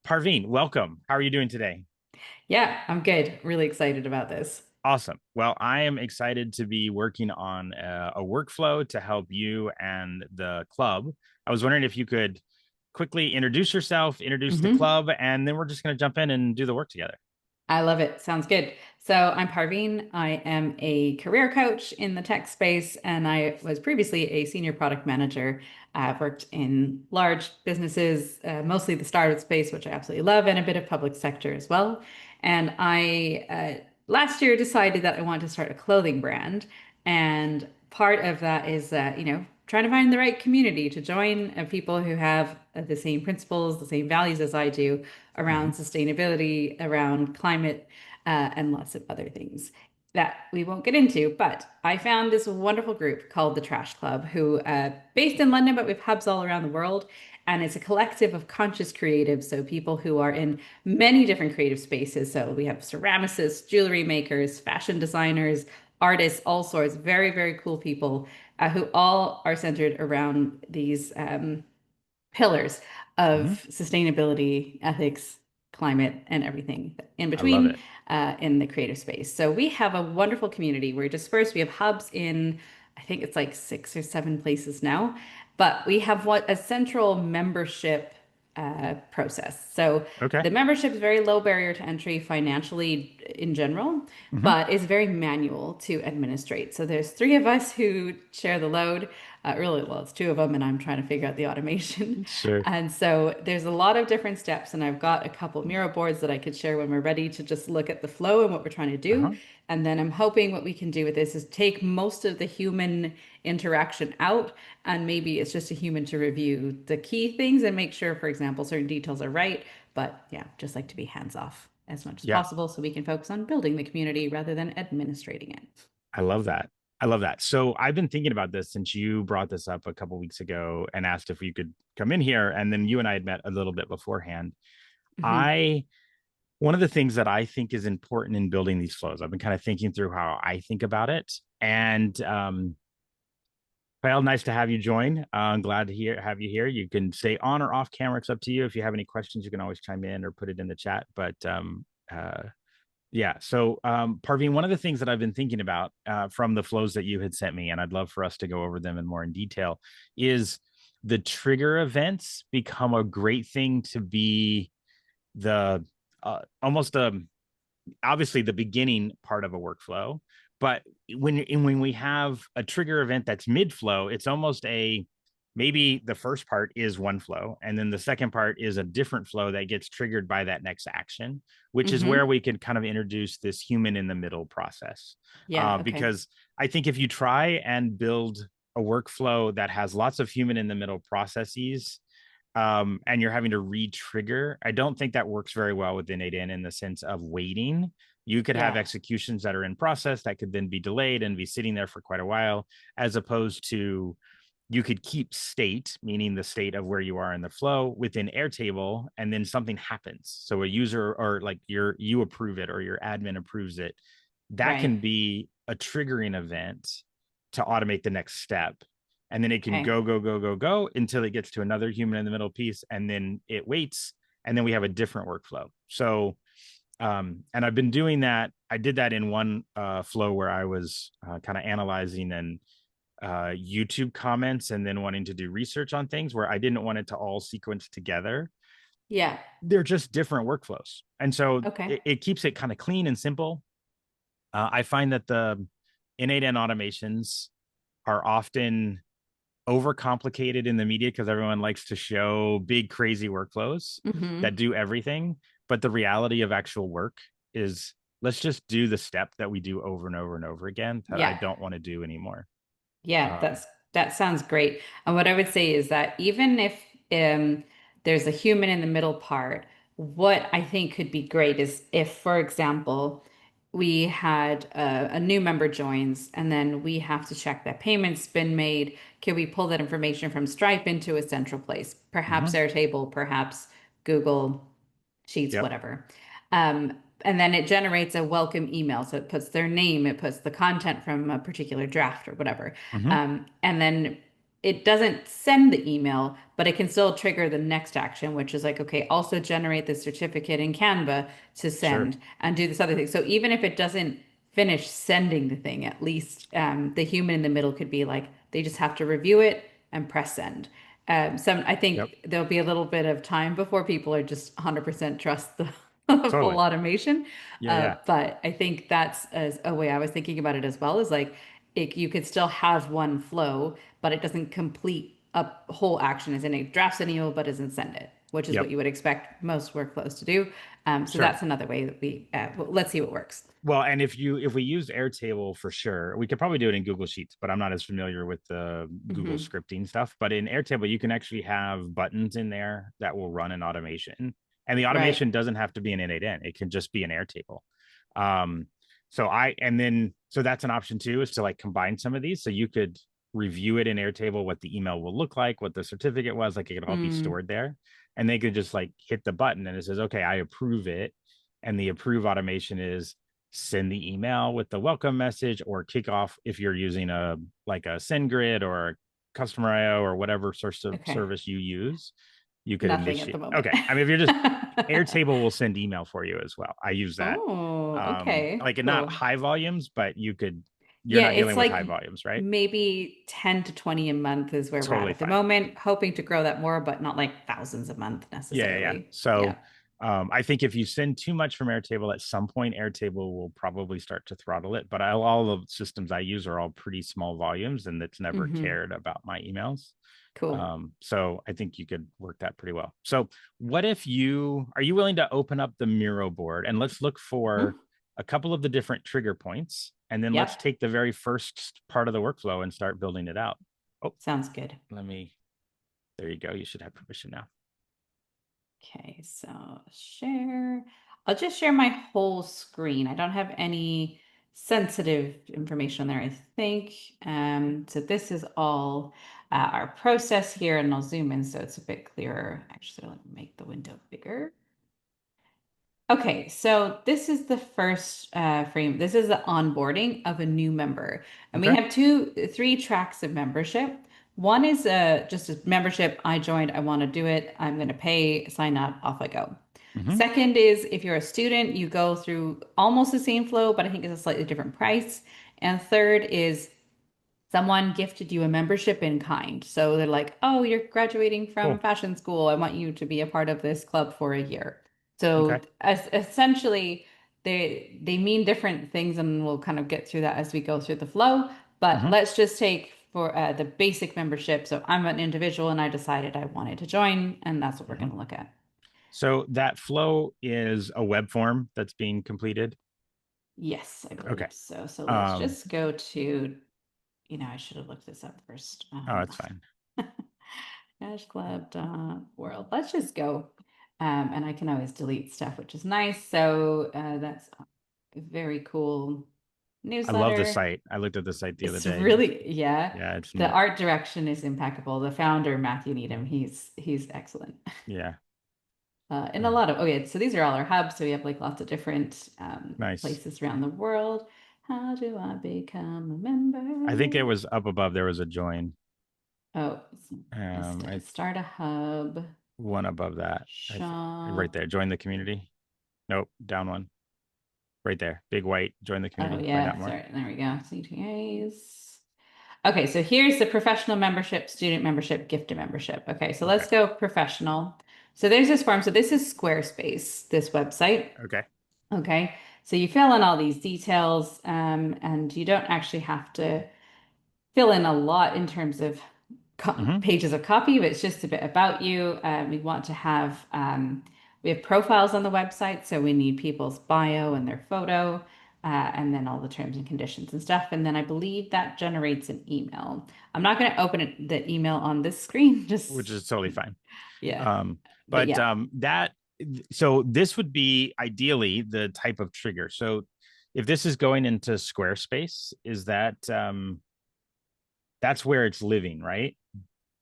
Parveen, welcome. How are you doing today? Yeah, I'm good. Really excited about this. Awesome. Well, I am excited to be working on a workflow to help you and the club. I was wondering if you could quickly introduce yourself, introduce the hmm club, and then we're just going to jump in and do the work together. I love it. Sounds good. So I'm Parveen. I am a career coach in the tech space, and I was previously a senior product manager. I've worked in large businesses, mostly the startup space, which I absolutely love, and a bit of public sector as well. And I last year decided that I wanted to start a clothing brand, and part of that is trying to find the right community to join people who have the same principles, the same values as I do Mhm. around sustainability, around climate, and lots of other things that we won't get into. But I found this wonderful group called the Trash Club, who based in London, but we have hubs all around the world. And it's a collective of conscious creatives, so people who are in many different creative spaces. So we have ceramicists, jewelry makers, fashion designers, artists, all sorts, very, very cool people who all are centered around these pillars Mhm. of sustainability, ethics, climate, and everything in I love between it. in the creative space. So we have a wonderful community. We're dispersed. We have hubs in, I think it's like 6 or 7 places now, but we have what a central membership process. So Okay. the membership is very low barrier to entry financially in general, Mhm. but is very manual to administrate. So there's three of us who share the load. Really, well, it's two of them, and I'm trying to figure out the automation. Sure. And so there's a lot of different steps, and I've got a couple Miro boards that I could share when we're ready to just look at the flow and what we're trying to do. Uh-huh. And then I'm hoping what we can do with this is take most of the human interaction out, and maybe it's just a human to review the key things and make sure, for example, certain details are right. But yeah, just like to be hands off as much as Yeah, possible so we can focus on building the community rather than administrating it. I love that. I love that. So I've been thinking about this since you brought this up a couple weeks ago and asked if we could come in here, and then you and I had met a little bit beforehand. hmm I One of the things that I think is important in building these flows, I've been kind of thinking through how I think about it. And Kyle, nice to have you join. I'm glad to have you here. You can stay on or off camera. It's up to you. If you have any questions, you can always chime in or put it in the chat. But yeah, so Parveen, one of the things that I've been thinking about from the flows that you had sent me, and I'd love for us to go over them in more in detail, is the trigger events become a great thing to be the almost obviously the beginning part of a workflow, but when we have a trigger event that's mid flow, it's almost a maybe the first part is one flow and then the second part is a different flow that gets triggered by that next action, which is where hmm we can kind of introduce this human in the middle process. Yeah. Okay. Because I think if you try and build a workflow that has lots of human in the middle processes, and you're having to re-trigger, I don't think that works very well with n8n in the sense of waiting. You could have Yeah. executions that are in process that could then be delayed and be sitting there for quite a while, as opposed to you could keep state, meaning the state of where you are in the flow within Airtable, and then something happens. So a user or like you approve it or your admin approves it. That Right. can be a triggering event to automate the next step. And then it can Okay. go until it gets to another human in the middle piece, and then it waits, and then we have a different workflow. So and I've been doing that. I did that in one flow where I was kind of analyzing and YouTube comments and then wanting to do research on things where I didn't want it to all sequence together. Yeah. They're just different workflows. And so Okay. it keeps it kind of clean and simple. I find that the n8n automations are often overcomplicated in the media because everyone likes to show big, crazy workflows that hmm do everything. But the reality of actual work is let's just do the step that we do over and over and over again that I Yeah. don't want to do anymore. Yeah. Um, That sounds great. And what I would say is that even if there's a human in the middle part, what I think could be great is if, for example, we had a new member joins and then we have to check that payment's been made. Can we pull that information from Stripe into a central place? Perhaps mhm. Airtable, perhaps Google Sheets, Yep. whatever. And then it generates a welcome email. So it puts their name, it puts the content from a particular draft or whatever. Mhm. And then it doesn't send the email, but it can still trigger the next action, which is like, okay, also generate the certificate in Canva to Sure. send and do this other thing. So even if it doesn't finish sending the thing, at least the human in the middle could be like, they just have to review it and press send. I Yep. think there'll be a little bit of time before people are just 100% trust the full Totally. automation. Yeah. Yeah. But I think that's a way I was thinking about it as well is like you could still have one flow, but it doesn't complete a whole action as in it drafts an email but doesn't send it, which is what Yep. you would expect most workflows to do. So Sure. that's another way that well, let's see what works. Well, and if we use Airtable for sure, we could probably do it in Google Sheets, but I'm not as familiar with the Google Hmm. scripting stuff. But in Airtable, you can actually have buttons in there that will run an automation, and the Right. automation doesn't have to be an n8n. It can just be an Airtable. Um, so I and then so that's an option too, is to like combine some of these, so you could review it in Airtable, what the email will look like, what the certificate was, like it could all be Mm, stored there, and they could just like hit the button and it says, okay, I approve it, and the approve automation is send the email with the welcome message or kick off if you're using a like a SendGrid or customer IO or whatever source of okay. service you use, you could Nothing at the initiate. moment. Okay. I mean, if you're just Airtable will send email for you as well. I use that. Oh, okay. Like not Cool. high volumes, but you're Yeah, not dealing it's with high like volumes, right? maybe 10 to 20 a month is where we're at Totally at the fine. moment, hoping to grow that more, but not like thousands a month Yeah, yeah, yeah. necessarily. So Yeah. I think if you send too much from Airtable, at some point Airtable will probably start to throttle it. But all the systems I use are all pretty small volumes, and it's never Hmm. cared about my emails. Cool. So I think you could work that pretty well. So what if you are you willing to open up the Miro board and let's look for Hmm. a couple of the different trigger points, and then let's Yep. take the very first part of the workflow and start building it out. Oh, Sounds good. let me. There you go. You should have permission now. Okay, so share. I'll just share my whole screen. I don't have any sensitive information there, I think. So this is all our process here, and I'll zoom in so it's a bit clearer. Actually, let me make the window bigger. Okay, so this is the first frame. This is the onboarding of a new member. And we Okay. have three tracks of membership. One is just a membership. I joined, I want to do it. I'm going to pay, sign up, off I go. Mm-hmm. Second is if you're a student, you go through almost the same flow, but I think it's a slightly different price. And third is someone gifted you a membership in kind. So they're like, oh, you're graduating from Cool. fashion school. I want you to be a part of this club for a year. So Okay. essentially, they mean different things, and we'll kind of get through that as we go through the flow. But Mm-hmm. let's just take for the basic membership. So I'm an individual and I decided I wanted to join, and that's what we're Mm-hmm. going to look at. So that flow is a web form that's being completed. Yes, I Okay. believe so. So let's Um, just go to, I should have looked this up first. oh, that's fine. Club.world. Let's just go. And I can always delete stuff, which is nice. So that's a very cool I love the newsletter. site. I looked at the site the other It's day. really, yeah. Yeah, it's The neat. art direction is impeccable. The founder, Matthew Needham, he's excellent. Yeah. In a Uh, lot of, oh yeah, so these are all our hubs. So we have like lots of different nice. places around the world. How do I become a I think it member? was up above. There was a join. Oh, I start a hub. one above that. Right Shop. there. Join the community. Nope. Down one. Right there. Big white. Join the Oh community. Find out yeah, more. sorry. There we go. CTAs. Okay, so here's the professional membership, student membership, gifted membership. Okay, so Okay. let's go professional. So there's this form. So this is Squarespace, this website. Okay. Okay, so you fill in all these details, and you don't actually have to fill in a lot in terms of Mm-hmm. pages of copy, but it's just a bit about you. We want to have, we have profiles on the website, so we need people's bio and their photo, and then all the terms and conditions and stuff. And then I believe that generates an email. I'm not going to open the email on this screen, Which just, is totally fine. yeah, Um, but but yeah. that so this would be ideally the type of trigger. So if this is going into Squarespace, is that that's where it's living, right?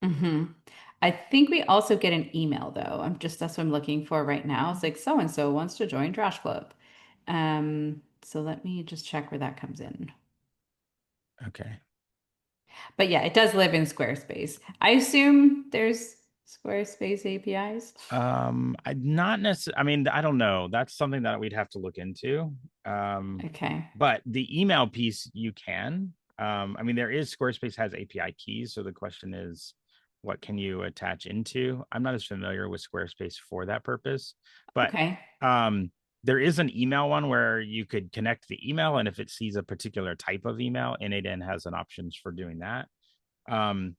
Hmm. I think we also get an email though. That's what I'm looking for right now. It's like so and so wants to join Trash Club. So let me just check where that comes in. Okay. But yeah, it does live in Squarespace. I assume there's Squarespace APIs. I not necessarily. I mean, I don't know. That's something that we'd have to look into. Um, Okay. but the email piece you can. I mean, there is Squarespace has API keys, so the question is, what can you attach into? I'm not as familiar with Squarespace for that purpose, but Okay. um, there is an email one where you could connect the email, and if it sees a particular type of email, n8n has an options for doing that. Um,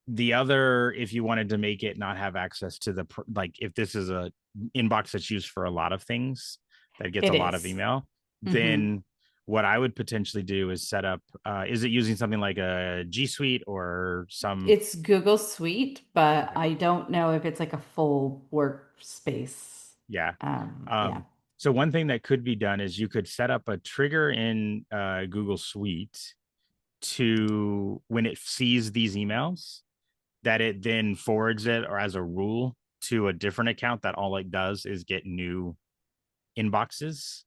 the other, if you wanted to make it not have access to the like, if this is a inbox that's used for a lot of things that gets a It lot of is. email, Hmm. then what I would potentially do is set up, is it using something like a G Suite or some? It's Google Suite, but Okay. I don't know if it's like a full workspace. Yeah. Yeah. um so one thing that could be done is you could set up a trigger in Google Suite to, when it sees these emails, that it then forwards it, or as a rule, to a different account that all it does is get new inboxes,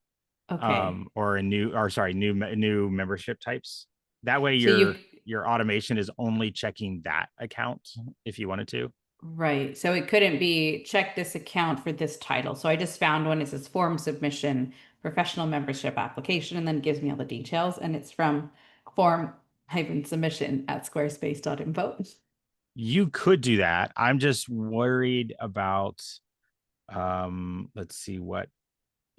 Okay. or a new, or sorry, new membership types. That way So you your automation is only checking that account if you wanted to. Right. So it couldn't be check this account for this title. So I just found one. It says form submission, professional membership application, and then it gives me all the details. And it's from form-submission at squarespace.info. You could do that. I'm just worried about, let's see what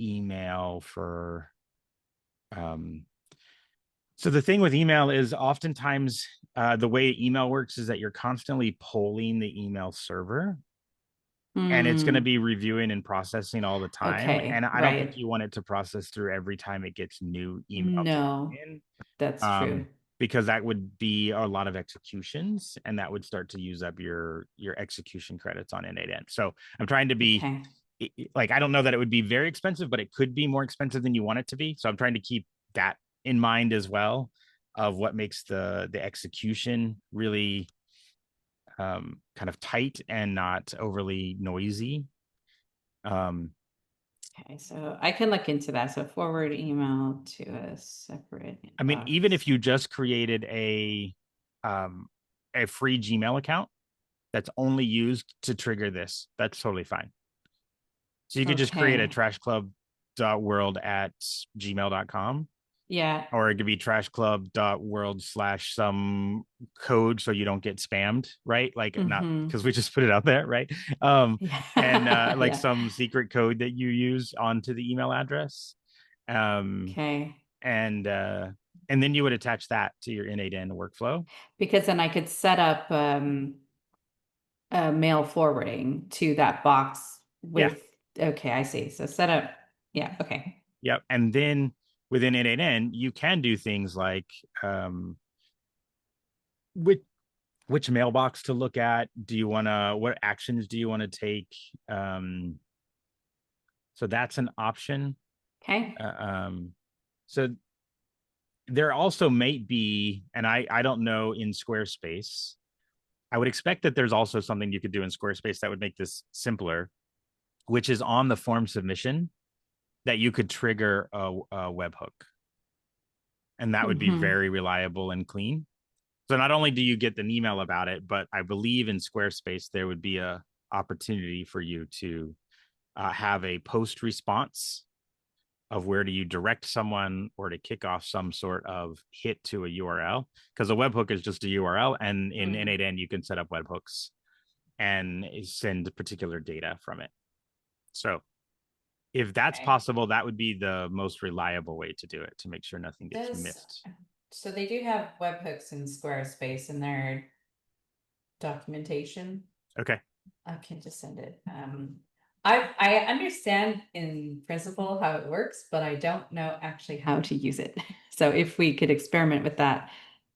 email for, um so the thing with email is oftentimes, the way email works is that you're constantly polling the email server, and it's going to Hmm. be reviewing and processing all the time. And Okay. I don't think Right. you want it to process through every time it gets new email No, in, that's true. um, because that would be a lot of executions, and that would start to use up your execution credits on n8n. So I'm trying to be, Okay. like, I don't know that it would be very expensive, but it could be more expensive than you want it to be. So I'm trying to keep that in mind as well, of what makes the execution really, kind of tight and not overly noisy. Um, Okay. So I can look into that. So forward email to a separate I mean, even if inbox. you just created um, a free Gmail account that's only used to trigger this, that's totally fine. So you could just create a Okay. trashclub.world at gmail.com, Yeah. or it could be trashclub.world slash some code so you don't get spammed, right? Like, not Mm-hmm. because we just put it out there, right? Um, and Yeah. like Yeah. some secret code that you use onto the email address. Um, Okay. and and then you would attach that to your n8n workflow. Because then I could set up mail forwarding to that box Yeah. with, okay, I see. So set up, yeah, okay. Yep. And then within n8n, you can do things like, which mailbox to look at. Do you want to, what actions do you want to take? Um, so that's an option. Okay. Uh, so there also may be, and I don't know in Squarespace. I would expect that there's also something you could do in Squarespace that would make this simpler, which is on the form submission, that you could trigger a webhook, and that would be Hmm. very reliable and clean. So not only do you get an email about it, but I believe in Squarespace there would be a opportunity for you to have a post response of where do you direct someone, or to kick off some sort of hit to a URL, because a webhook is just a URL, and in Mm. n8n you can set up webhooks and send particular data from it. So if that's Okay. possible, that would be the most reliable way to do it, to make sure nothing gets Does missed. so they do have webhooks in Squarespace in their documentation. Okay. I can just send it. I understand in principle how it works, but I don't know actually how to use it. So if we could experiment with that,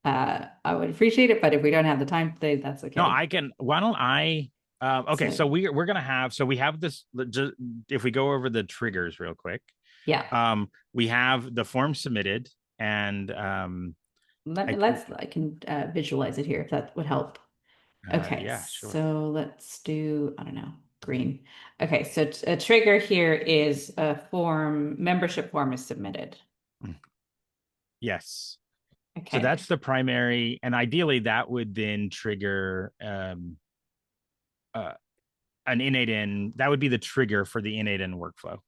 I would appreciate it. But if we don't have the time today, that's No, okay. I can. Why don't I? Okay, So so we're gonna have. So we have this. Just, if we go over the triggers real quick, yeah, we have the form submitted, and I I can visualize it here if that would help. Okay, yeah, sure. so let's do, I don't know, green. Okay, so a trigger here is a form, membership form is submitted. Yes. So Okay. that's the primary, and ideally that would then trigger uh, an n8n. That would be the trigger for the n8n workflow.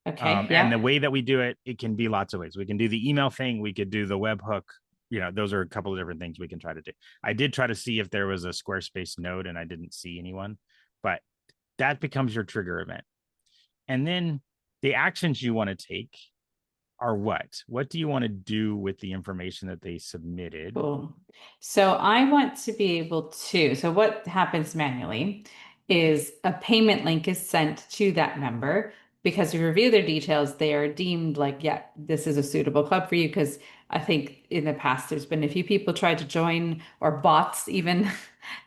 Okay. And the Yeah. way that we do it, it can be lots of ways. We can do the email thing. We could do the webhook. Those are a couple of different things we can try to do. I did try to see if there was a Squarespace node, and I didn't see anyone, but that becomes your trigger event. And then the actions you want to take are what? What do you want to do with the information that they submitted? Cool. So I want to be able to, so what happens manually is a payment link is sent to that member because we review their details. They are deemed like, yeah, this is a suitable club for you. Because I think in the past there's been a few people tried to join or bots even.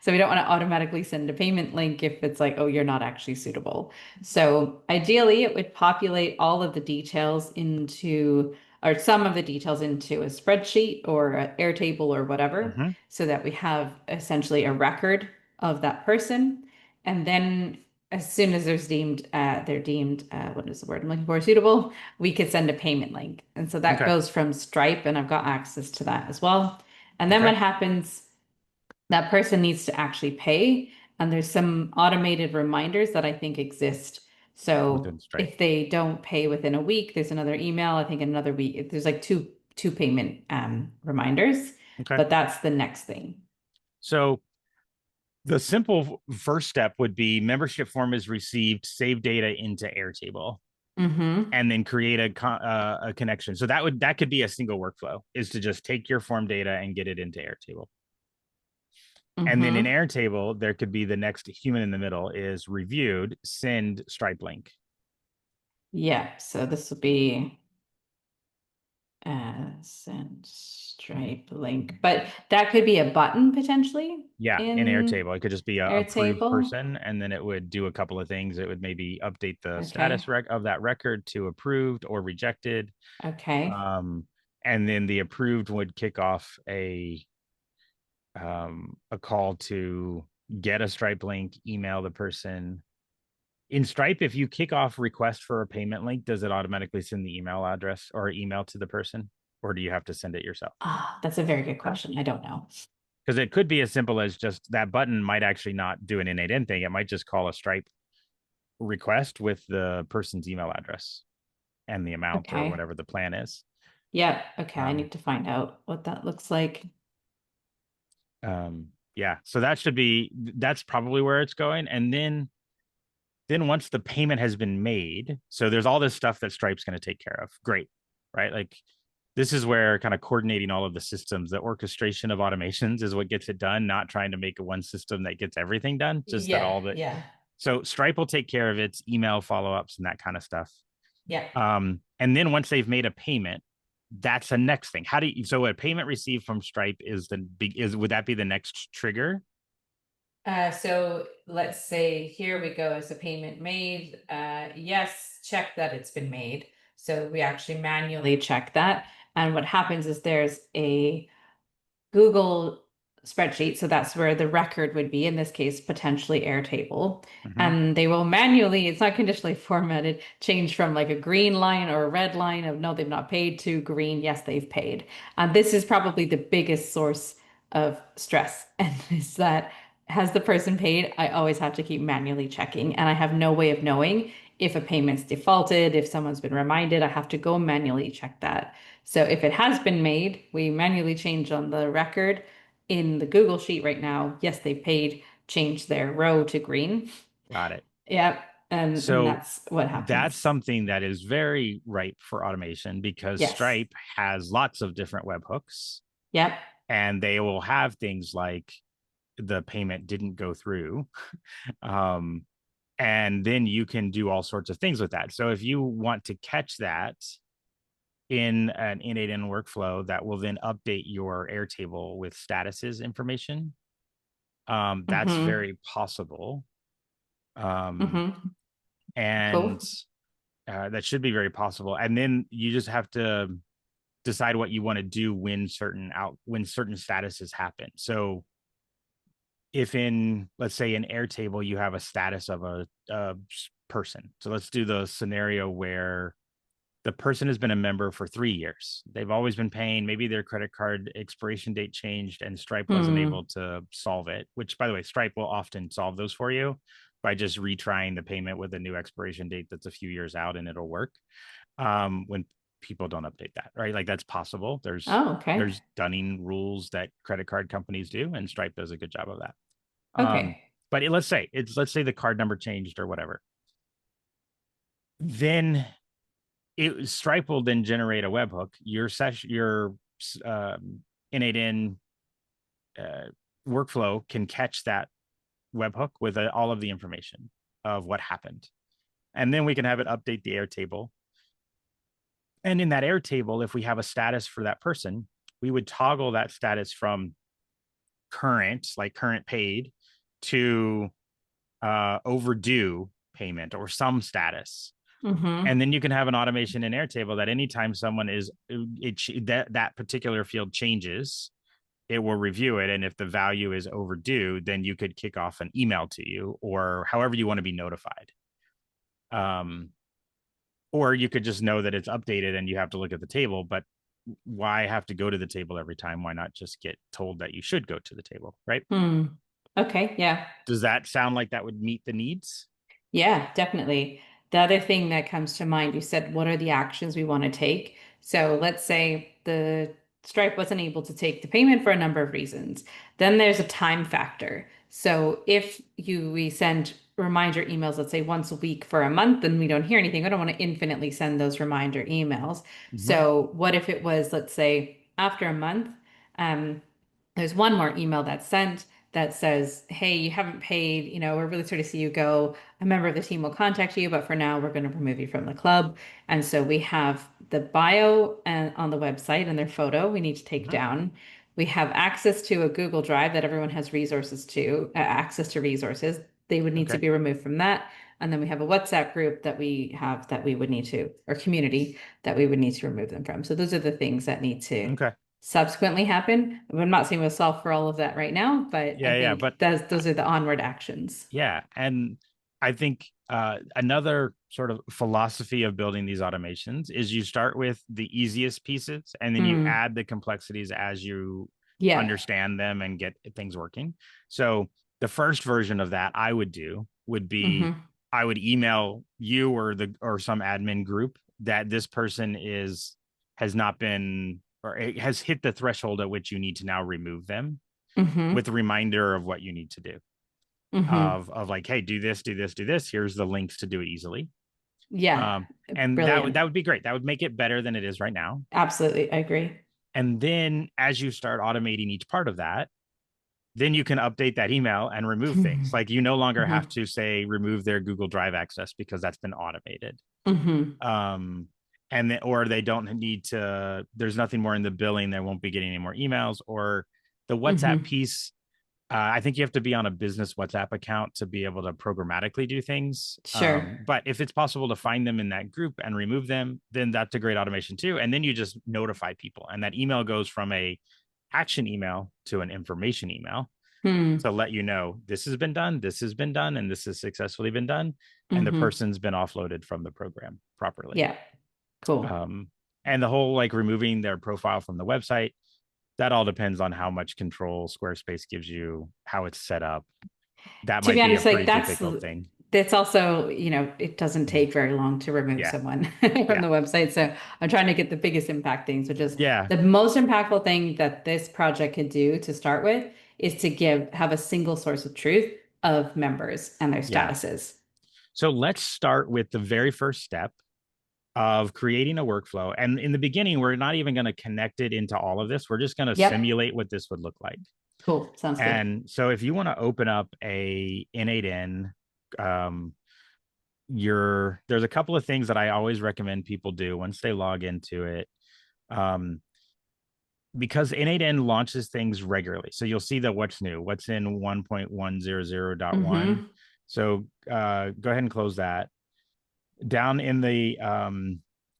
So we don't want to automatically send a payment link if it's like, oh, you're not actually suitable. So ideally, it would populate all of the details into or some of the details into a spreadsheet or an Airtable or whatever, Mm-hmm. so that we have essentially a record of that person. And then as soon as they're deemed, what is the word I'm looking for, suitable, we could send a payment link. And so that Okay. goes from Stripe, and I've got access to that as well. And then Okay. what happens, that person needs to actually pay. And there's some automated reminders that I think exist. So Within Stripe. if they don't pay within a week, there's another email. I think another week, there's like two payment reminders, Okay. but that's the next thing. So the simple first step would be membership form is received, save data into Airtable, Mm-hmm. and then create a connection. So that could be a single workflow, is to just take your form data and get it into Airtable. And then in Mm-hmm. Airtable, there could be the next human in the middle is reviewed, send Stripe link. Yeah. So this will be send Stripe link, but that could be a button potentially Yeah, in in Airtable. It could just be a approved Airtable. person, and then it would do a couple of things. It would maybe update the Okay. status of that record to approved or rejected. Okay. Um, and then the approved would kick off a call to get a Stripe link, email the person. In Stripe, if you kick off request for a payment link, does it automatically send the email address or email to the person, or do you have to send it yourself? Ah, that's a very good question. I don't know. Because it could be as simple as just that button might actually not do an n8n thing. It might just call a Stripe request with the person's email address and the amount or Okay. whatever the plan is. Yeah. Okay. I Um, need to find out what that looks like. yeah, so that's probably where it's going. And then once the payment has been made, so there's all this stuff that Stripe's going to take care of. Great, right? Like this is where kind of coordinating all of the systems, the orchestration of automations is what gets it done, not trying to make a one system that gets everything done, just that Yeah. all that. Yeah. So Stripe will take care of its email follow-ups and that kind of stuff. Yeah. And then once they've made a payment, that's the next thing. How do you, so a payment received from Stripe is the big, is, would that be the next trigger? So let's say here we go as a payment made. Yes, check that it's been made. So we actually manually check that. And what happens is there's a Google spreadsheet. So that's where the record would be, in this case, potentially Airtable. Mm-hmm. And they will manually, it's not conditionally formatted, change from like a green line or a red line of no, they've not paid to green, yes, they've paid. And this is probably the biggest source of stress. And is that has the person paid? I always have to keep manually checking. And I have no way of knowing if a payment's defaulted, if someone's been reminded, I have to go manually check that. So if it has been made, we manually change on the record in the Google sheet right now. Yes, they paid, change their row to green. Got it. Yep. And So that's what that's happens. something that is very ripe for automation because Yes. Stripe has lots of different webhooks Yep. and they will have things like the payment didn't go through. Um, and then you can do all sorts of things with that. So if you want to catch that in an n8n workflow, that will then update your Airtable with statuses information. That's Mm-hmm. very possible. Um, Mm-hmm. and Cool. that should be very possible. And then you just have to decide what you want to do when certain statuses happen. So if in, let's say, in Airtable you have a status of a person, so let's do the scenario where the person has been a member for 3 years. They've always been paying. Maybe their credit card expiration date changed and Stripe wasn't able Hmm. to solve it, which, by the way, Stripe will often solve those for you by just retrying the payment with a new expiration date that's a few years out, and it'll work. When people don't update that, right? Like that's possible. Oh, okay. There's dunning rules that credit card companies do, and Stripe does a good job of that. Um, Okay. but let's say the card number changed or whatever. Then Stripe will then generate a webhook. Your n8n workflow can catch that webhook with all of the information of what happened, and then we can have it update the Airtable. And in that Airtable, if we have a status for that person, we would toggle that status from current, like current paid, to overdue payment or some status. Mm-hmm. And then you can have an automation in Airtable that anytime someone is that particular field changes, it will review it. And if the value is overdue, then you could kick off an email to you or however you want to be notified. Um, or you could just know that it's updated and you have to look at the table. But why have to go to the table every time? Why not just get told that you should go to the table, right? Hmm. Okay. Yeah. Does that sound like that would meet the needs? Yeah, definitely. The other thing that comes to mind, you said, what are the actions we want to take? So let's say the Stripe wasn't able to take the payment for a number of reasons. Then there's a time factor. So if we send reminder emails, let's say once a week for a month, and we don't hear anything, we don't want to infinitely send those reminder emails. Mm-hmm. So what if it was, let's say, after a month, um, there's one more email that's sent that says, hey, you haven't paid, we're really sorry to see you go. A member of the team will contact you, but for now, we're going to remove you from the club. And so we have the bio and on the website and their photo we need to take Mm-hmm. down. We have access to a Google Drive that everyone has resources to, access to resources. They would need to Okay. be removed from that. And then we have a WhatsApp group that we have that we would need to, or community that we would need to remove them from. So those are the things that need to Okay. subsequently happen. I'm not saying we'll solve for all of that right now, but I Yeah, yeah. think But those are the onward actions. yeah. And I think another sort of philosophy of building these automations is you start with the easiest pieces and then you Hmm. add the complexities as you Yeah. understand them and get things working. So the first version of that I would do would be Hmm. I would email you or some admin group that this person has not been or has hit the threshold at which you need to now remove them with Hmm. a reminder of what you need to do Hmm. of like, hey, do this, do this, do this. Here's the links to do it easily. Yeah. And Brilliant. that would be great. That would make it better than it is right now. Absolutely. I agree. And then as you start automating each part of that, then you can update that email and remove things. Like you no longer have Hmm. to say remove their Google Drive access because that's been automated. Hmm. Um, or they don't need to. There's nothing more in the billing. They won't be getting any more emails or the WhatsApp Hmm. piece. I think you have to be on a business WhatsApp account to be able to programmatically do things. Sure. But if it's possible to find them in that group and remove them, then that's a great automation too. And then you just notify people, and that email goes from a action email to an information email Hmm. to let you know this has been done, this has been done, and this has successfully been done, and the Hmm. person's been offloaded from the program properly. Yeah. Cool. Um, and the whole like removing their profile from the website, that all depends on how much control Squarespace gives you, how it's set up. That To might be be a honest, like pretty difficult thing. that's also, it doesn't Mm. take very long to remove Yeah. someone from Yeah. the website. So I'm trying to get the biggest impact things, which is Yeah. the most impactful thing that this project could do to start with is to have a single source of truth of members and their Yeah. statuses. So let's start with the very first step of creating a workflow. And in the beginning, we're not even going to connect it into all of this. We're just going to Yep. simulate what this would look like. Cool. Sounds good. And so if you want to open up a n8n, um, there's a couple of things that I always recommend people do once they log into it. Um, because n8n launches things regularly. So you'll see that what's new, what's in 1.100.1. Mm-hmm. So go ahead and close that. Down in the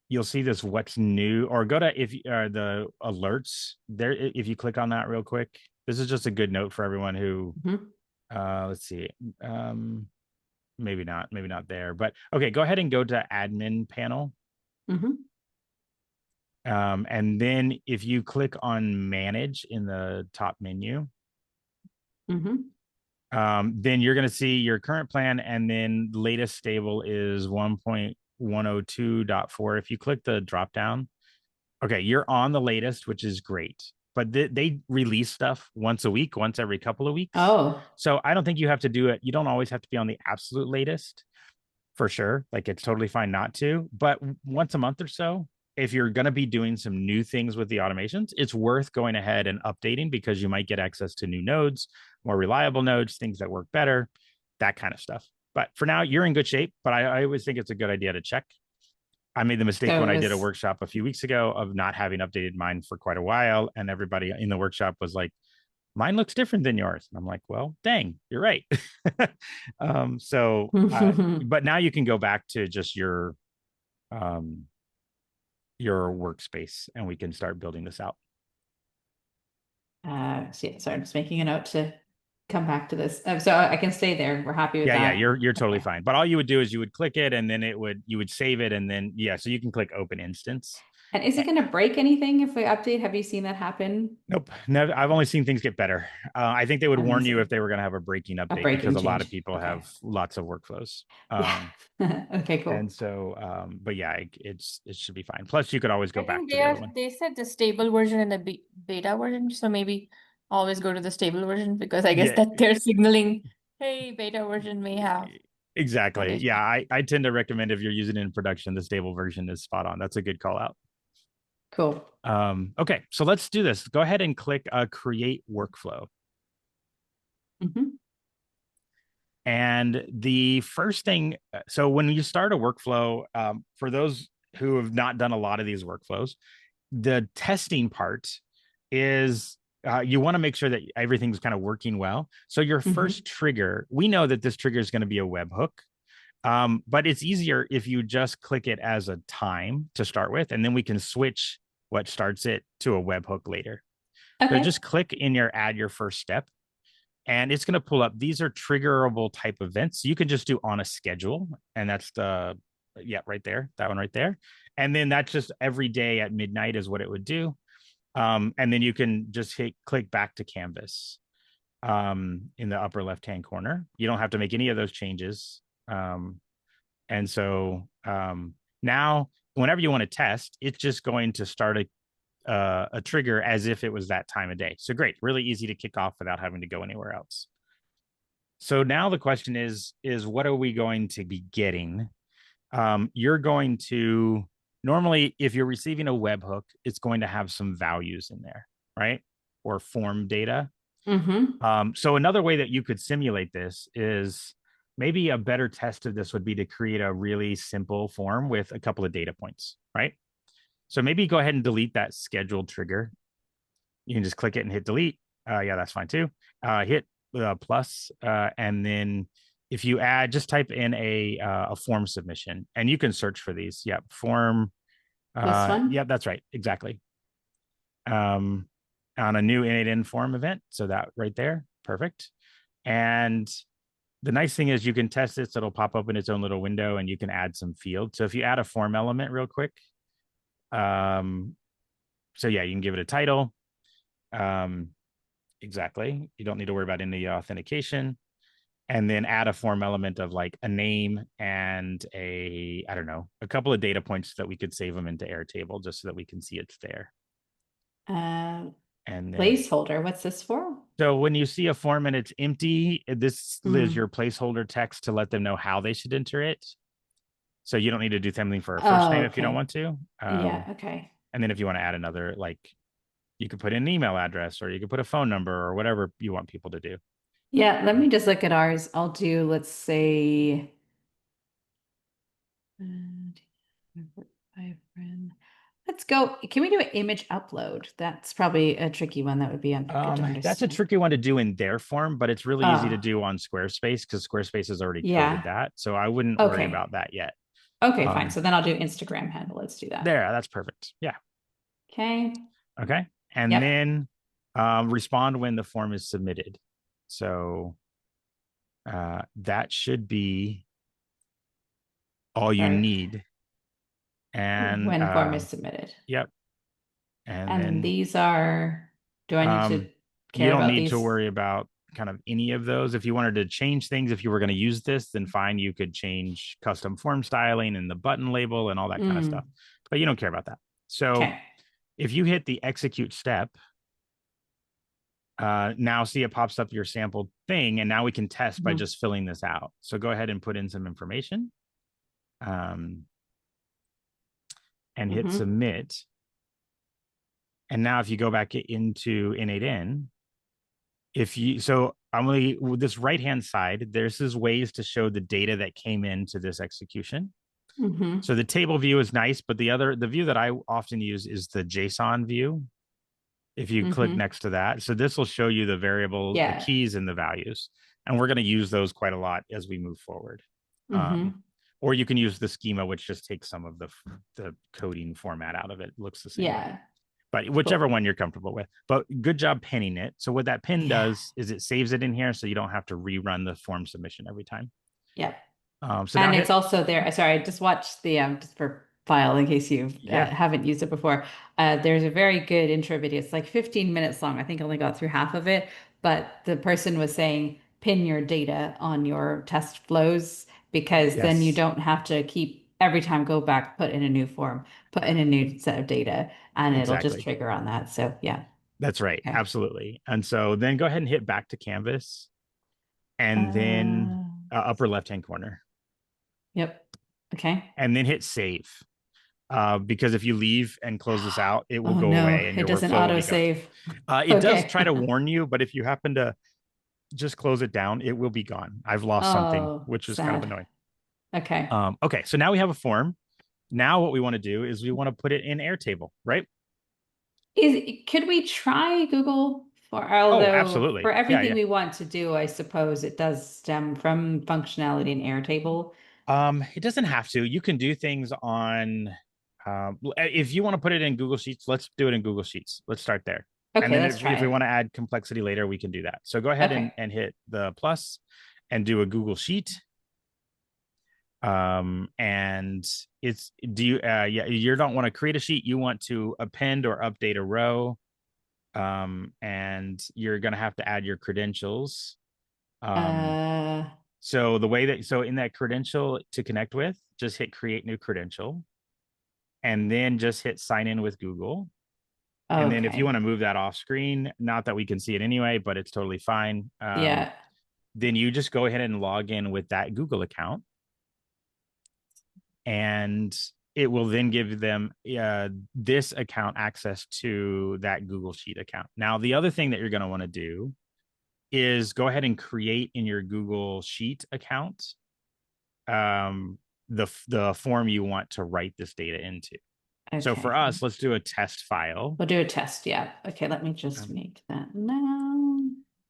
you'll see this what's new, or go to if the alerts there. If you click on that real quick, this is just a good note for everyone who Mm-hmm. let's see. Um, maybe not there, but okay, go ahead and go to admin panel. Mm-hmm. And then if you click on manage in the top menu, Mm-hmm. then you're going to see your current plan, and then latest stable is 1.102.4. If you click the drop down, okay, you're on the latest, which is great. But they release stuff once a week, once every couple of weeks. Oh. So I don't think you have to do it. You don't always have to be on the absolute latest for sure. Like it's totally fine not to, but once a month or so, if you're going to be doing some new things with the automations, it's worth going ahead and updating because you might get access to new nodes, more reliable nodes, things that work better, that kind of stuff. But for now, you're in good shape. But I always think it's a good idea to check. I made the mistake So when it I did a was. workshop a few weeks ago of not having updated mine for quite a while. And everybody in the workshop was like, mine looks different than yours. And I'm like, well, dang, you're right. But now you can go back to just um, your workspace and we can start building this out. So yeah, sorry, I'm just making a note to come back to this. So I can stay there. We're happy with Yeah, that. you're totally Okay. fine. But all you would do is you would click it and then you would save it and then yeah, so you can click open instance. And is it going to break anything if we update? Have you seen that happen? Nope, never. I've only seen things get better. I think they would warn you if Amazing. they were going to have a breaking A update because breaking a lot of change. people Okay. have lots of workflows. Yeah. Okay, And cool. so, but yeah, it should be fine. Plus, you could always go I back think to the other one. they said the stable version and the beta version, so maybe always go to the stable version because I guess Yeah, that they're signaling, hey, beta version may have exactly. Yeah, additional. I tend to recommend if you're using it in production, the stable version is spot on. That's a good call out. Cool. Okay, so let's do this. Go ahead and click create workflow. Hmm. And the first thing, so when you start a workflow, for those who have not done a lot of these workflows, the testing part is you want to make sure that everything's kind of working well. So your Hmm. first trigger, we know that this trigger is going to be a webhook, but it's easier if you just click it as a time to start with, and then we can switch what starts it to a webhook later. So Okay. just click in your add your first step, and it's going to pull up. These are triggerable type events. You can just do on a schedule, and that's the yeah right there, that one right there, and then that's just every day at midnight is what it would do. And then you can just hit click back to canvas in the upper left hand corner. You don't have to make any of those changes. And so now, whenever you want to test, it's just going to start a trigger as if it was that time of day. So great, really easy to kick off without having to go anywhere else. So now the question is what are we going to be getting? You're going to normally, if you're receiving a webhook, it's going to have some values in there, right? Or form data. Hmm. So another way that you could simulate this is maybe a better test of this would be to create a really simple form with a couple of data points, right? So maybe go ahead and delete that scheduled trigger. You can just click it and hit delete. Yeah, that's fine too. Hit plus, and then if you add, just type in a form submission, and you can search for these. Yep, form. This one? Yep, that's right, exactly. Um, on a new n8n form event, so that right there, perfect. And the nice thing is you can test it, so it'll pop up in its own little window, and you can add some fields. So if you add a form element real quick, um, so yeah, you can give it a title. Um, exactly. You don't need to worry about any authentication. And then add a form element of like a name and I don't know, a couple of data points that we could save them into Airtable just so that we can see it's there. Uh, And then, Placeholder. What's this for? so when you see a form and it's empty, this is your Hmm. placeholder text to let them know how they should enter it. So you don't need to do something for a first name Oh, if you don't okay. want to. Yeah, okay. And then if you want to add another, like you could put in an email address or you could put a phone number or whatever you want people to do. Yeah, let me just look at ours. I'll do, let's say, let's go. Can we do an image upload? That's probably a tricky one. That would be good to That's a understand. tricky one to do in their form, but it's really easy to Oh, do on Squarespace because Squarespace has already coded yeah. that. So I wouldn't worry Okay. about that yet. Okay, fine. Um, So then I'll do Instagram handle. Let's do that. there, that's perfect. Yeah. Okay. Okay. And Yep. then respond when the form is submitted. So that should be all you Sorry. need. And When form is submitted. yep. And And then these are, do I need to you care don't about need to these? worry about kind of any of those. If you wanted to change things, if you were going to use this, then fine, you could change custom form styling and the button label and all that kind of stuff. Mm, But you don't care about that. So okay. if you hit the execute step, now see it pops up your sample thing, and now we can test by Mhm. just filling this out. So go ahead and put in some information, and hit Mhm. submit. And now if you go back into n8n, if you so I'm going to this right hand side, there's ways to show the data that came into this execution. Mhm. So the table view is nice, but the view that I often use is the JSON view. If you click Mhm. next to that, so this will show you the variable, the Yeah. keys and the values, and we're going to use those quite a lot as we move forward. Um, Mhm. or you can use the schema, which just takes some of the coding format out of it. It looks the same way, Yeah. but whichever Cool. one you're comfortable with. But good job pinning it. So what that pin Yeah. does is it saves it in here, so you don't have to rerun the form submission every time. Yep. So now And it's hit, also there. Sorry, I just watched the just for file in case you yeah, haven't used it before. There's a very good intro video. It's like 15 minutes long. I think I only got through half of it, but the person was saying pin your data on your test flows because then you yes, don't have to keep every time go back, put in a new form, put in a new set of data, and it'll just exactly. trigger on that. So yeah. That's right, Okay. absolutely. And so then go ahead and hit back to canvas, and then Uh, upper left hand corner, yep. Okay. and then hit save. Because if you leave and close this out, it will Oh go no, away and it your doesn't workflow will auto be gone. save. It does Okay. try to warn you, but if you happen to just close it down, it will be gone. I've lost something, Oh, which is kind of sad. annoying. Okay. Okay, so now we have a form. Now what we want to do is we want to put it in Airtable, right? Could we try Google Oh, although for absolutely. Yeah, everything yeah. we want to do, I suppose it does stem from functionality in Airtable. It doesn't have to. You can do things on if you want to put it in Google Sheets, let's do it in Google Sheets. Let's start there. And Okay, then let's try if we it. want to add complexity later, we can do that. So go ahead Okay. and hit the plus and do a Google Sheet. And it's do you yeah, you don't want to create a sheet, you want to append or update a row. And you're gonna have to add your credentials. Um, Uh, so the way that so in that credential to connect with, just hit create new credential and then just hit sign in with Google. And then if you want okay. to move that off screen, not that we can see it anyway, but it's totally fine. Yeah. Then you just go ahead and log in with that Google account, and it will then give them this account access to that Google Sheet account. Now, the other thing that you're going to want to do is go ahead and create in your Google Sheet account um, the form you want to write this data into. So for Okay. us, let's do a test file. We'll do a test. Yeah. Okay, let me just Um, make that now.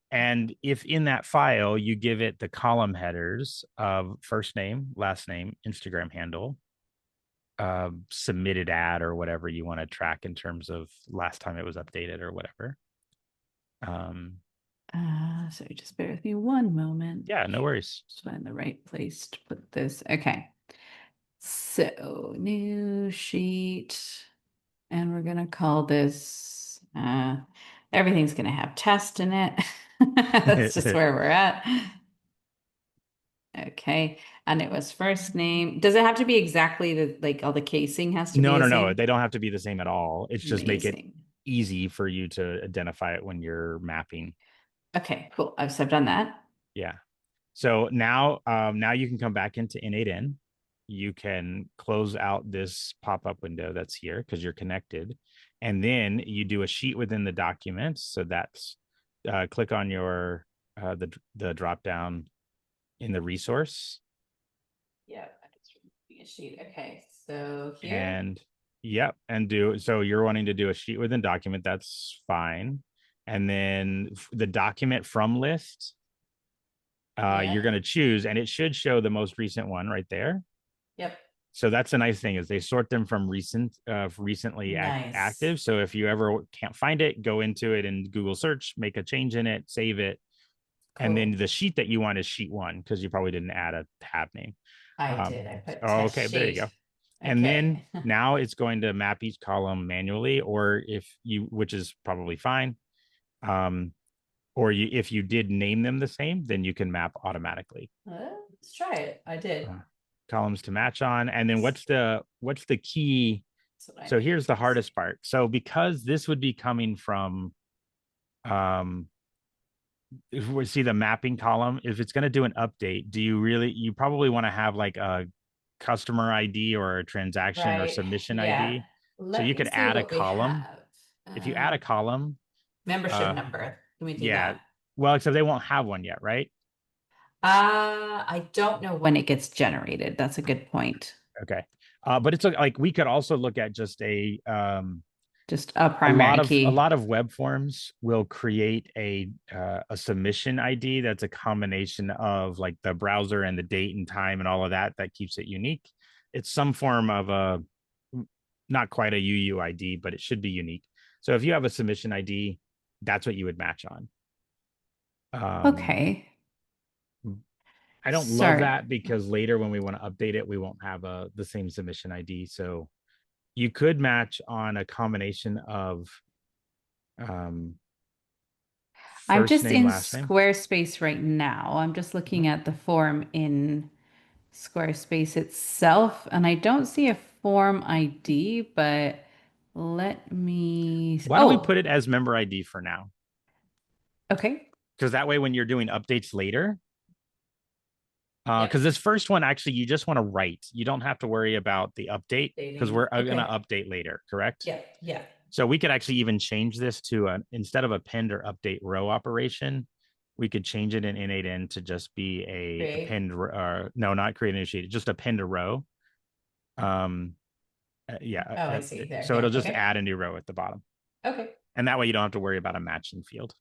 and if in that file you give it the column headers of first name, last name, Instagram handle, submitted ad, or whatever you want to track in terms of last time it was updated or whatever. Um, So just bear with me one moment. yeah, no worries. Just find the right place to put this. Okay. So new sheet, and we're gonna call this everything's gonna have test in it. That's just where we're at. Okay. And it was first name. Does it have to be exactly the like all the casing has to be No, the no, no. same? They don't have to be the same at all. It's just make it Amazing. easy for you to identify it when you're mapping. Okay, cool. I've done that. Yeah. So now you can come back into n8n. You can close out this pop-up window that's here because you're connected. And then you do a sheet within the document. So that's click on your the drop down in the resource. Yeah, it's a sheet. Okay, so here. And yep, and do so you're wanting to do a sheet within document, that's fine. And then the document from list, you're Yeah. going to choose, and it should show the most recent one right there. Yep. So that's the nice thing is they sort them from recently Nice. active. So if you ever can't find it, go into it in Google search, make a change in it, save it, and then Cool. the sheet that you want is sheet one because you probably didn't add a tab name. I did. I put Oh, test okay, there you go. sheet. And then Okay. now it's going to map each column manually, or which is probably fine. Or if you did name them the same, then you can map automatically. Let's try it. I did. Columns to match on. And then what's the key? So here's the hardest part. So because this would be coming from, if we see the mapping column, if it's going to do an update, you probably want to have like a customer ID or a transaction or Right. submission Yeah. ID. So Let you me could see add a what we column. have. If you add a column, Membership number. Can we do yeah. that? Well, except they won't have one yet, right? I don't know when it gets generated. That's a good point. Okay. But it's like we could also look at just Just a primary a key. lot of web forms will create a submission ID that's a combination of like the browser and the date and time and all of that keeps it unique. It's some form of a, not quite a UUID, but it should be unique. So if you have a submission ID, that's what you would match on. Okay. I don't love Sorry. that because later when we want to update it, we won't have the same submission ID. So you could match on a combination of I'm first just name, in last name. Squarespace right now. I'm just looking at the form in Squarespace itself, and I don't see a form ID, but let me. Why don't we Oh, put it as member ID for now? okay. Because that way, when you're doing updates later, Yep. because this first one, actually, you just want to write. You don't have to worry about the update because we're going to update later, correct? Yeah, yeah. So we could actually even change this to instead of append or update row operation, we could change it in n8n to just be append, no, not create an issue, just append a row. Yeah. Oh, I see there. So Yeah. it'll just Okay. add a new row at the bottom. Okay. And that way you don't have to worry about a matching field.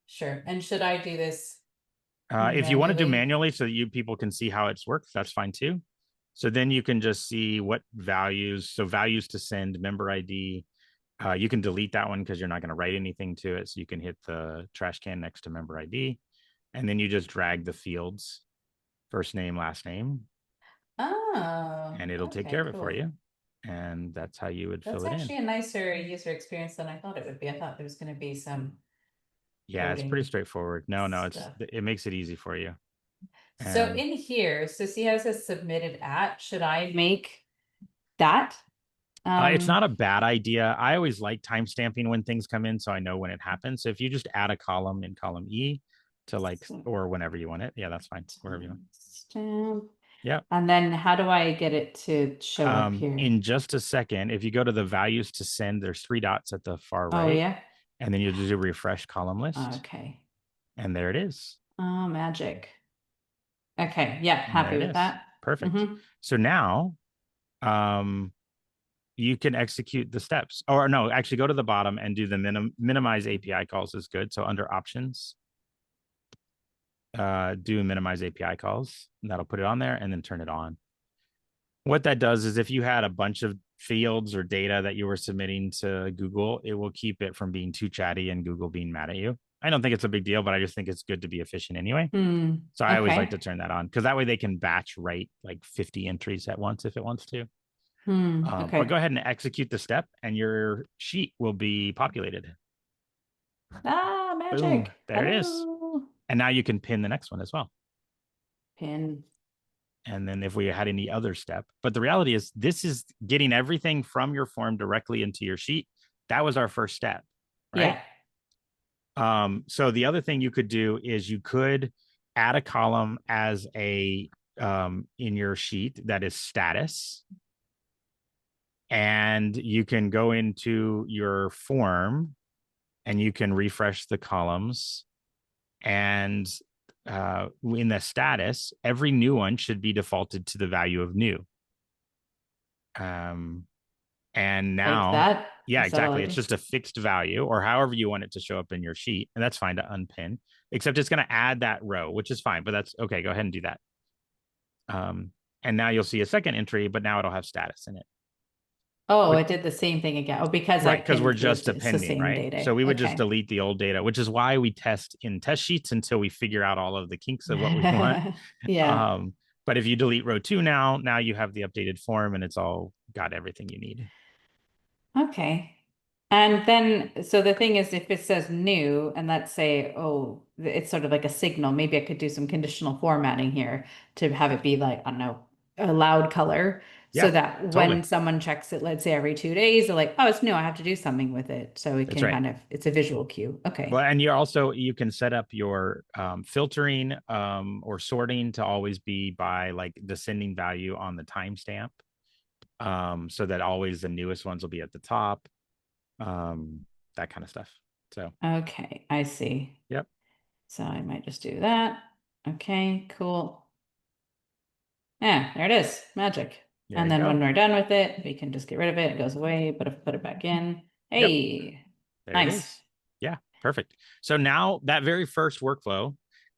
Sure. And should I do this if you want to do manually? manually so that people can see how it's worked, that's fine too. So then you can just see what values. So values to send, member ID. You can delete that one because you're not going to write anything to it. So you can hit the trash can next to member ID. And then you just drag the fields, first name, last name. Oh, and it'll take care of it for you. And that's how you would fill it in. That's actually a nicer user experience than I thought it would be. I thought there was going to be some. Yeah, it's pretty straightforward. No, it makes it easy for you. So in here, so see how it says submitted at, should I make that? It's not a bad idea. I always like time stamping when things come in so I know when it happens. So if you just add a column in column E to or whenever you want it. Yeah, that's fine. Wherever you want. Stamp. Yeah. And then how do I get it to show up here? In just a second, if you go to the values to send, there's 3 dots at the far right. Oh, yeah. And then you'll do a refresh column list. Okay. And there it is. Oh, magic. Okay. Yeah. Happy with that. Perfect. So now, you can execute the steps. Or no, actually go to the bottom and do the minimize API calls is good. So under options, do minimize API calls. And that'll put it on there and then turn it on. What that does is if you had a bunch of fields or data that you were submitting to Google, it will keep it from being too chatty and Google being mad at you. I don't think it's a big deal, but I just think it's good to be efficient anyway. So I always like to turn that on because that way they can batch write like 50 entries at once if it wants to. But go ahead and execute the step and your sheet will be populated. Ah, magic. Boom. There it is. And now you can pin the next one as well. Pin. And then if we had any other step, but the reality is this is getting everything from your form directly into your sheet. That was our first step, right? Yeah. So the other thing you could do is you could add a column as in your sheet that is status. And you can go into your form and you can refresh the columns. And in the status, every new one should be defaulted to the value of new. And now, like that? Yeah, exactly. It's just a fixed value or however you want it to show up in your sheet. And that's fine to unpin, except it's going to add that row, which is fine, but that's okay. Go ahead and do that. And now you'll see a second entry, but now it'll have status in it. Oh, it did the same thing again. Oh, because because we're just appending, right? data. So we would just delete the old data, which is why we test in test sheets until we figure out all of the kinks of what we want. Yeah. But if you delete row 2 now you have the updated form and it's all got everything you need. Okay. And then, so the thing is, if it says new, and let's say, oh, it's sort of like a signal, maybe I could do some conditional formatting here to have it be like, I don't know, a loud color, so Yeah, that when totally. someone checks it, let's say every 2 days, they're like, oh, it's new, I have to do something with it. So it That's can right. kind of, it's a visual cue. Well, Okay. and you can set up your filtering or sorting to always be by like the sending value on the timestamp, so that always the newest ones will be at the top, that kind of stuff. So, Okay, I see. yep, So I might just do that. Okay, cool. Yeah, there it is. Magic. there And you then when go. we're done with it, we can just get rid of it. It goes away, but if we put it back in, Yep, hey, there it nice. is. Yeah, perfect. So now that very first workflow,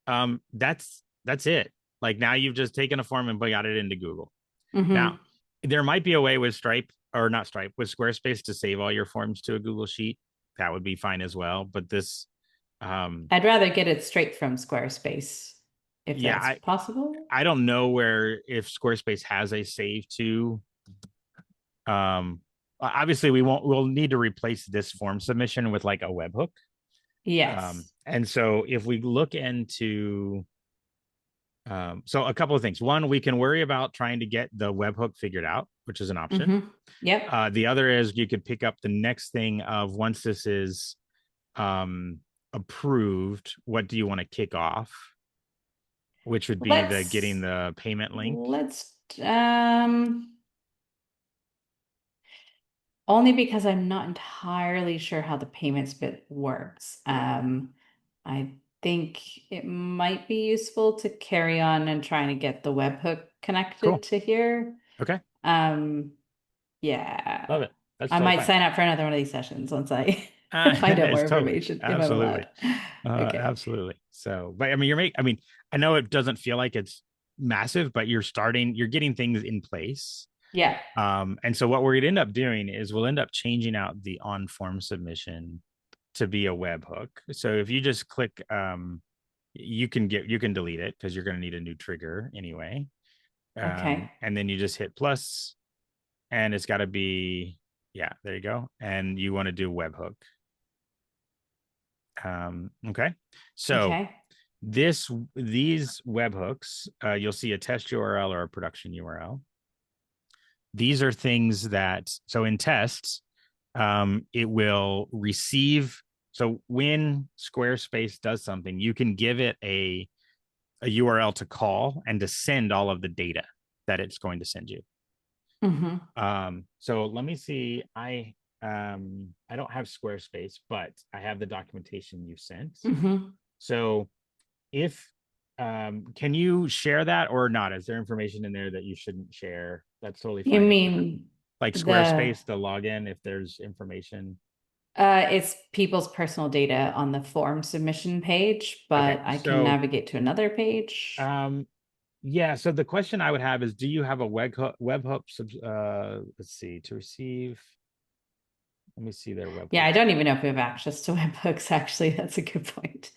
that's it. Like now you've just taken a form and got it into Google. Now, Hmm. there might be a way with Stripe or not Stripe with Squarespace to save all your forms to a Google Sheet. That would be fine as well. But this, um, I'd rather get it straight from Squarespace if yeah, that's possible. I don't know where if Squarespace has a save to. Obviously, we'll need to replace this form submission with like a webhook. Yes. And so if we look into so a couple of things. One, we can worry about trying to get the webhook figured out, which is an option. Hmm. Yep. The other is you could pick up the next thing of once this is um, approved, what do you want to kick off? Which would be the getting Let's the payment link. let's only because I'm not entirely sure how the payments bit works. I think it might be useful to carry on and trying to get the webhook connected Cool. to here. Okay. Um, yeah, Love it. That's I totally might fine. sign up for another one of these sessions once I find out more It's totally, information, if I'm absolutely, allowed. Okay. absolutely. So, but I mean, I mean, I know it doesn't feel like it's massive, but you're getting things in place. Yeah. And so what we're gonna end up doing is we'll end up changing out the on form submission to be a webhook. So if you just click, you can delete it because you're going to need a new trigger anyway. Okay. And then you just hit plus, and it's got to be, yeah, there you go. And you want to do webhook. Okay. So Okay. these webhooks, you'll see a test URL or a production URL. These are things that, so in tests, it will receive. So when Squarespace does something, you can give it a URL to call and to send all of the data that it's going to send you. Hmm. So let me see. I don't have Squarespace, but I have the documentation you sent. Hmm. So if can you share that or not? Is there information in there that you shouldn't share? That's totally You fine if not. mean Like the Squarespace, the login, if there's information. it's people's personal data on the form submission page, Okay, but I can so navigate to another page. yeah, so the question I would have is, do you have a webhook let's see, to receive, let me see their Yeah, webhook. I don't even know if we have access to webhooks, actually. That's a good point.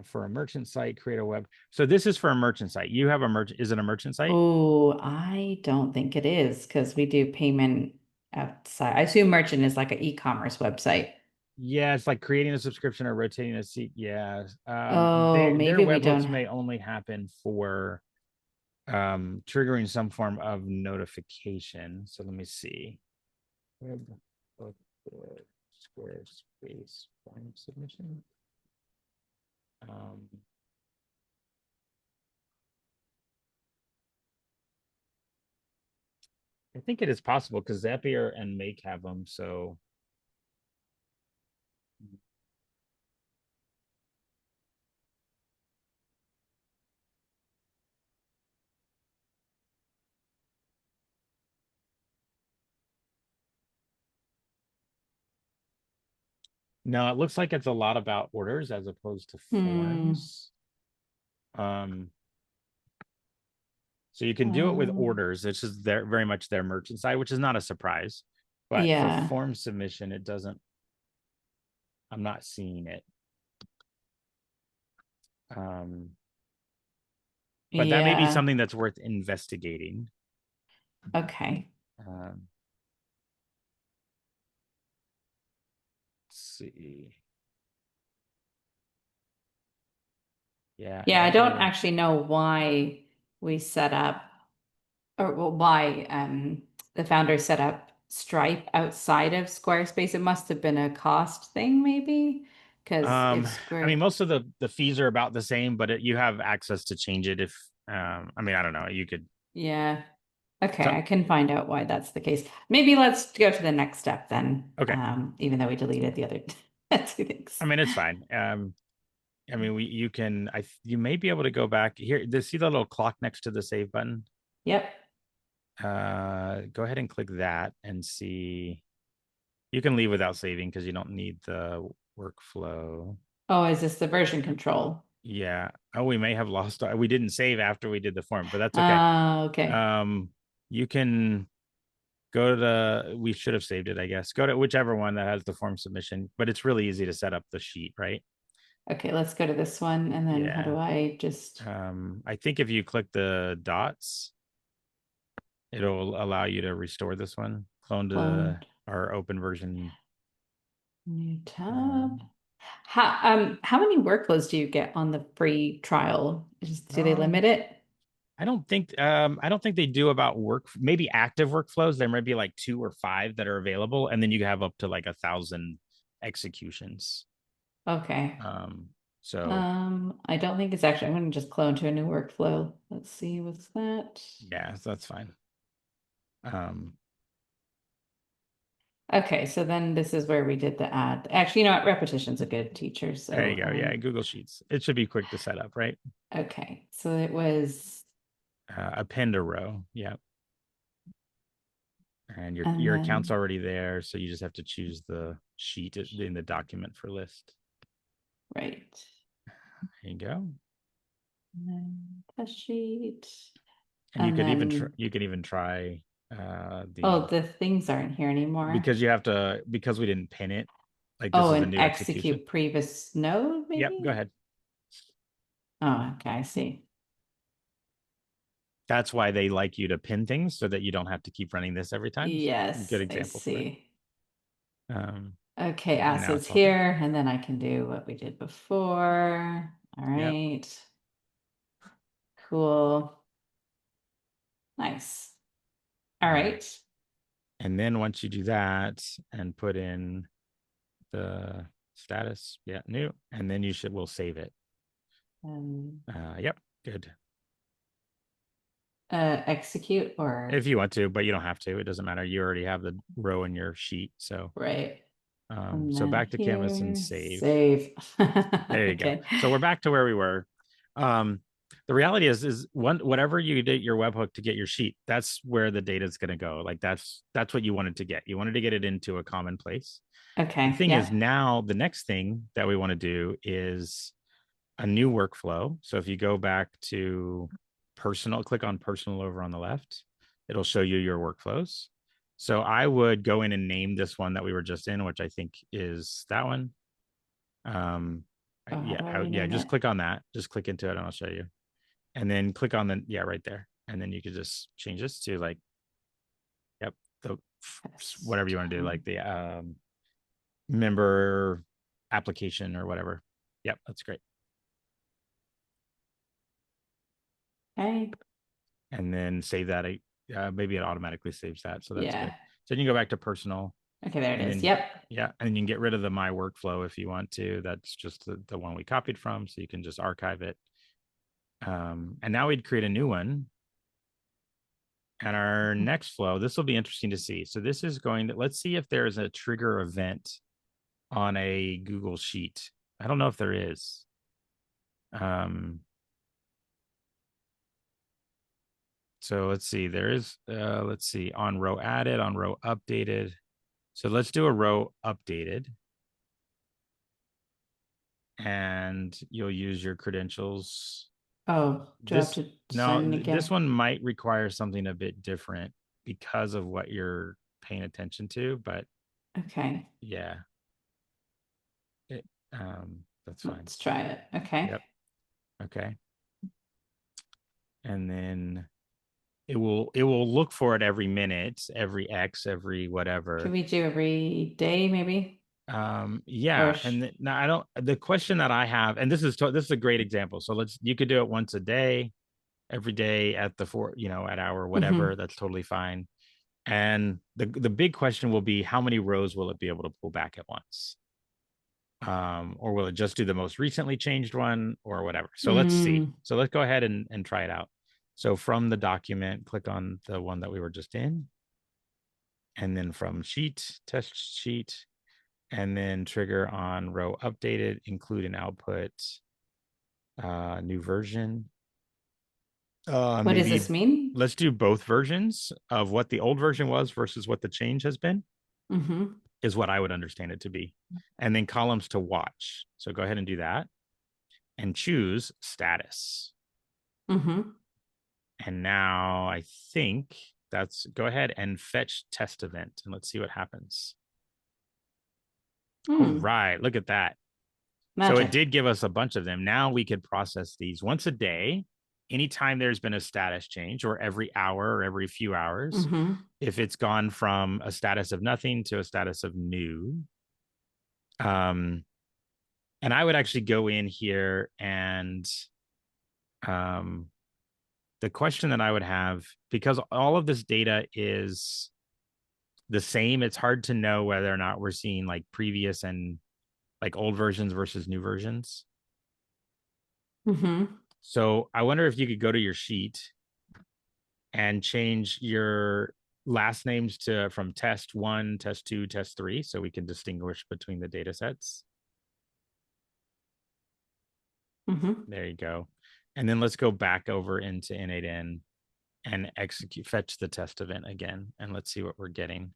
For a merchant site, create a web. So this is for a merchant site. You have a merchant, is it a merchant site? Oh, I don't think it is because we do payment outside. I assume merchant is like an e-commerce website. Yeah, it's like creating a subscription or rotating a seat. Yeah. Oh, Their maybe we webhooks don't. may only happen for triggering some form of notification. So let me see. Webhook for Squarespace form submission. Um, I think it is possible because Zapier and Make have them. So no, it looks like it's a lot about orders as opposed to Hmm. forms. Um, so you can do it with Um, orders. It's just their very much their merchant side, which is not a surprise. But for yeah. form submission, it doesn't. I'm not seeing it. Um, but that may be Yeah. something that's worth investigating. Okay. Let's see. Yeah. Yeah, I don't actually know why we set up, or well, why the founder set up Stripe outside of Squarespace. It must have been a cost thing, maybe, because if I mean, Square, most of the fees are about the same, but you have access to change it if, I mean, I don't know. You could. yeah. Okay, So, I can find out why that's the case. Maybe let's go to the next step then, okay. even though we deleted the other two things. I mean, it's fine. I mean, you may be able to go back here. See the little clock next to the save button? Yep. Go ahead and click that and see. You can leave without saving because you don't need the workflow. Oh, is this the version control? Yeah. Oh, we may have lost. We didn't save after we did the form, but that's okay. Okay. You can go to we should have saved it, I guess. Go to whichever one that has the form submission, but it's really easy to set up the sheet, right? Okay, let's go to this one. And then how Yeah. do I just I think if you click the dots, it'll allow you to restore this one, clone clone to our open version. new tab? How many workflows do you get on the free trial? Do they Um, limit it? I don't think they do about maybe active workflows. There might be like 2 or 5 that are available, and then you have up to like 1,000 executions. Okay. So I don't think it's actually, I'm going to just clone to a new workflow. Let's see, what's that? yeah, so that's fine. Um, Okay, so then this is where we did the ad. Actually, you know what? Repetition's a good teacher. there you So, go. Yeah, Google Sheets. It should be quick to set up, right? okay, so it was, Append a row. Yeah. And and your account's then, already there, so you just have to choose the sheet in the document for list. right. There you go. And then test sheet. And And then, you could even try oh, the the things aren't here anymore. because we didn't pin it. Like this Oh, is a and new execution. execute previous node, Yep, go maybe? ahead. Oh, okay, I see. That's why they like you to pin things so that you don't have to keep running this every time. Good Yes, I example for it. see. Um, Okay, and now assets it's all good. here, and then I can do what we did before. All Yep. right. Cool. Nice. All right. And then once you do that and put in the status, yeah, new, and then we'll save it. Yep, good. Execute or If you want to, but you don't have to. It doesn't matter. You already have the row in your sheet. So, right. And so then back to Canvas and here, save. save. There you go. Okay. So we're back to where we were. The reality is whatever you did your webhook to get your sheet, that's where the data is going to go. Like that's what you wanted to get. You wanted to get it into a common place. The Okay. thing is Yeah. now the next thing that we want to do is a new workflow. So if you go back to personal, click on personal over on the left, it'll show you your workflows. So I would go in and name this one that we were just in, which I think is that one. Oh, how do I Yeah, rename just it? click on that. Just click into it and I'll show you. And then click on right there. And then you could just change this to like, yep, the whatever you want to do, like the member application or whatever. Yep, that's great. Okay. And then save that. Maybe it automatically saves that. So that's Yeah. good. So you can go back to personal Okay, there it and is. then, Yep. yeah, and you can get rid of the my workflow if you want to. That's just the one we copied from. So you can just archive it. And now we'd create a new one. And our next flow, this will be interesting to see. So this is let's see if there's a trigger event on a Google Sheet. I don't know if there is. So let's see, there is, let's see, on row added, on row updated. So let's do a row updated. And you'll use your credentials. Oh, do I have to sign in This again? one might require something a bit different because of what you're paying attention to, but Okay. yeah, it, that's fine. Let's try it. Okay. Yep. Okay. And then it will look for it every minute, every X, every whatever. Can we do every day maybe? Yeah, Or and now I don't. The question that I have, and this is a great example. So you could do it once a day, every day at the at hour whatever. Mhm. That's totally fine. And the big question will be how many rows will it be able to pull back at once? Or will it just do the most recently changed one or whatever? So let's see. Mm. So let's go ahead and try it out. So from the document, click on the one that we were just in, and then from sheet, test sheet, and then trigger on row updated, include an output, new version. What does Maybe this mean? let's do both versions of what the old version was versus what the change has been, Mm-hmm. is what I would understand it to be. And then columns to watch. So go ahead and do that and choose status. Mm-hmm. And now I think that's go ahead and fetch test event and let's see what happens. All Hmm. right, look at that. So it Magic. did give us a bunch of them. Now we could process these once a day, anytime there's been a status change, or every hour or every few hours. Mm-hmm. If it's gone from a status of nothing to a status of new. Um, and I would actually go in here and the question that I would have, because all of this data is the same, it's hard to know whether or not we're seeing like previous and like old versions versus new versions. Mm-hmm. So I wonder if you could go to your sheet and change your last names to from test one, test two, test three, so we can distinguish between the data sets. Mm-hmm. There you go. And then let's go back over into n8n and fetch the test event again. And let's see what we're getting.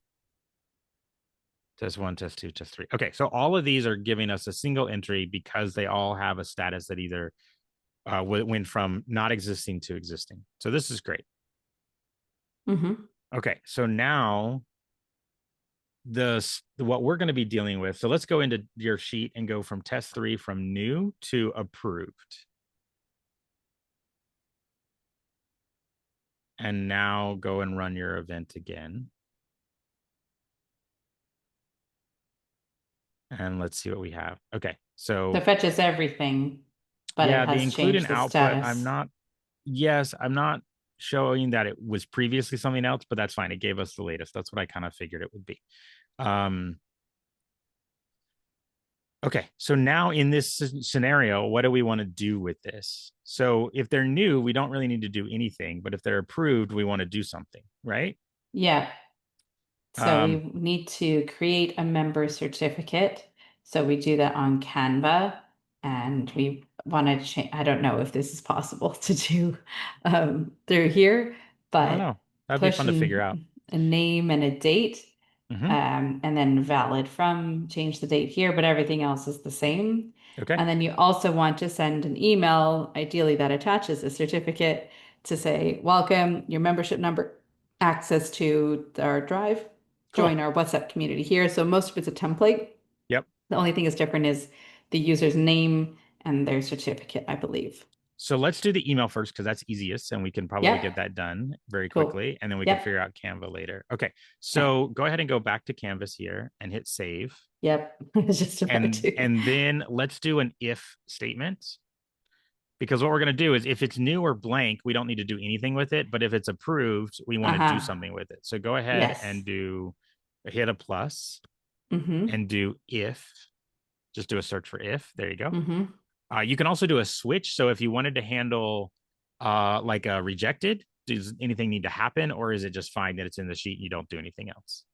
Test one, test two, test three. Okay, so all of these are giving us a single entry because they all have a status that either went from not existing to existing. So this is great. Mm-hmm. Okay, so now what we're going to be dealing with. So let's go into your sheet and go from test three from new to approved. And now go and run your event again. And let's see what we have. Okay, So so it fetches everything, but it yeah, the has include and changed the output, status. I'm not showing that it was previously something else, but that's fine. It gave us the latest. That's what I kind of figured it would be. Um, okay, so now in this scenario, what do we want to do with this? So if they're new, we don't really need to do anything, but if they're approved, we want to do something, right? Yeah. So we Um, need to create a member certificate. So we do that on Canva, and we want to change. I don't know if this is possible to do through here, I don't but know. That'd be push fun to figure out. a name and a date, Hmm. and then valid from, change the date here, but everything else is the same. Okay, And then you also want to send an email, ideally that attaches a certificate to say, welcome, your membership number, access to our drive, cool. join our WhatsApp community here. So most of it's a template. Yep. The only thing that's different is the user's name and their certificate, I believe. So let's do the email first because that's easiest and we can probably Yep. get that done very Cool. quickly. And then we can Yep. figure out Canva later. Okay. Yeah. So go ahead and go back to Canvas here and hit save. Yep. I was just about to. And then let's do an if statement. Because what we're going to do is if it's new or blank, we don't need to do anything with it. But if it's approved, we want to do Uh-huh. something with it. So go ahead Yes. and hit a plus Mm-hmm. and do if. Just do a search for if. There you go. Mm-hmm. You can also do a switch. So if you wanted to handle like a rejected, does anything need to happen, or is it just fine that it's in the sheet and you don't do anything else?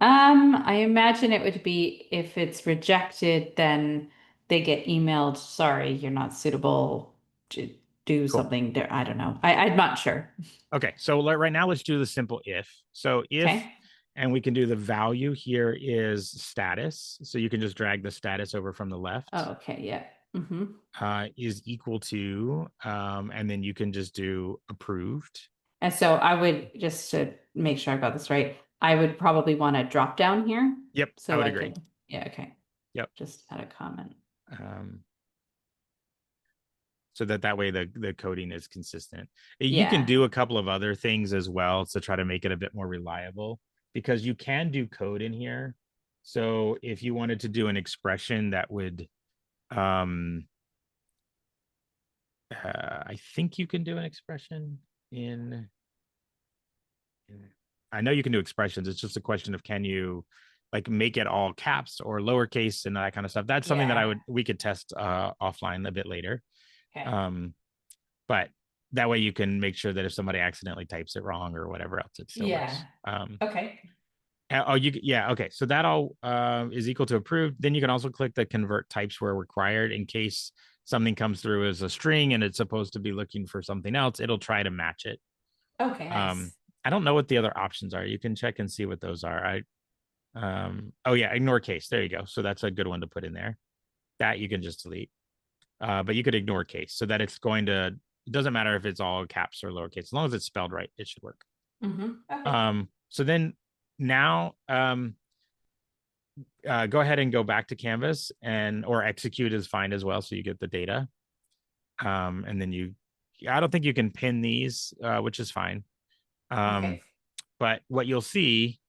I imagine it would be if it's rejected, then they get emailed, sorry, you're not suitable to do Cool. something there. I don't know. I'm not sure. Okay, so right now let's do the simple if. So if, Okay. and we can do the value here is status. So you can just drag the status over from the Oh, left. okay. Yeah. Mm-hmm. Is equal to, and then you can just do approved. And so I would, just to make sure I got this right, I would probably want to drop down here Yep, I so would I agree. can, yeah, okay. Yep. Just add a comment. Um, so that way the coding is consistent. You can Yeah. do a couple of other things as well to try to make it a bit more reliable, because you can do code in here. So if you wanted to do an expression that would, I think you can do an expression in, I know you can do expressions. It's just a question of, can you like make it all caps or lowercase and that kind of stuff. That's something that Yeah. we could test offline a bit later. Okay. But that way you can make sure that if somebody accidentally types it wrong or whatever else, it still works. Okay. Okay. So that all is equal to approved. Then you can also click the convert types where required, in case something comes through as a string and it's supposed to be looking for something else. It'll try to match it. Okay, nice. I don't know what the other options are. You can check and see what those are. Oh yeah, ignore case. There you go. So that's a good one to put in there. That you can just delete. But you could ignore case, so that it's going to, it doesn't matter if it's all caps or lowercase, as long as it's spelled right, it should work. Okay. So then now go ahead and go back to Canvas, or execute is fine as well, so you get the data. And then I don't think you can pin these, which is fine. Okay. But what you'll see